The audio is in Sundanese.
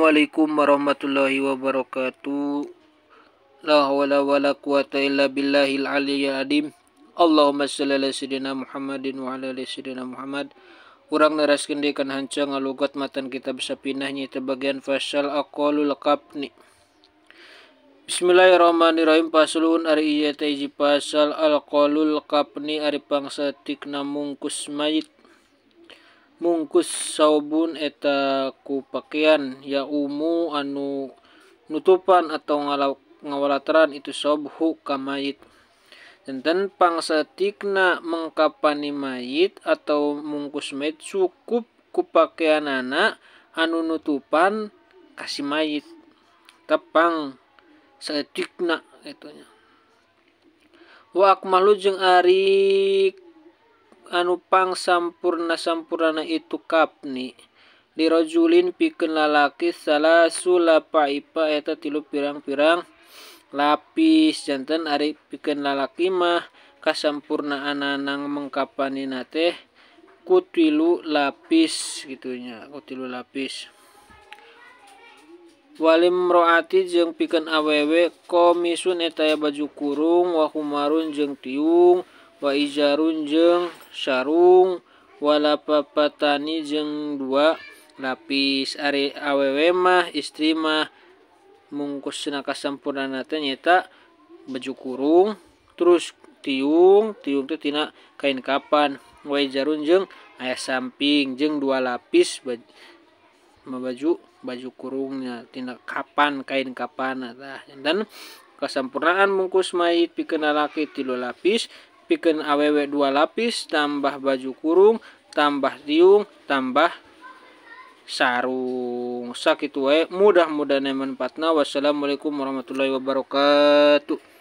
Assalamualaikum warahmatullahi wabarakatuh. La hawla wala quwata illa billahil aliyyil azim. Allahumma shalli ala sayyidina Muhammadin wa ala ali sayyidina Muhammad. Urang neraskeun deui kana hancang ngalugat matan kitab sapinah nyaeta bagian fasal aqalul qafni. Bismillahirrahmanirrahim. Paslun ari ieu teh hiji pasal alqalul qafni ari pangsatikna mungkus mayit. Mungkus saubun eta ku pakaian ya umu anu nutupan atau ngawalataran itu sobhu ka mayit. Dan pangsatikna mengkapani mayit atau mungkus mayit cukup ku pakaianana anu nutupan kasih mayit. Tepang saetikna itunya. Wa akmalu jeung ari anu pang sampurna itu kapni dirojulin pikeun lalaki salasu lapaipa eta tilu pirang-pirang lapis. Janten ari pikeun lalaki mah kasampurnaanana mengkapanina teh ku tilu lapis gitunya, ku tilu lapis. Walim roati jeung pikeun awewe komisun eta ya baju kurung wa humarun jeung tiung wa ijarun jeung sarung wala papatani jeung dua lapis. Ari awewe mah istri mah mungkusna kasampurnana teh nyaeta baju kurung terus tiung teh tina kain kapan wa ijarun jeung aya samping jeung dua lapis baju kurungnya tina kapan kain kapan tah. Dan kasampurnaan mungkus mayit pikeun lalaki tilu lapis, pikeun awewe dua lapis, tambah baju kurung, tambah tiung, tambah sarung. Sakitu wae, mudah-mudahan manfaatna. Wassalamualaikum warahmatullahi wabarakatuh.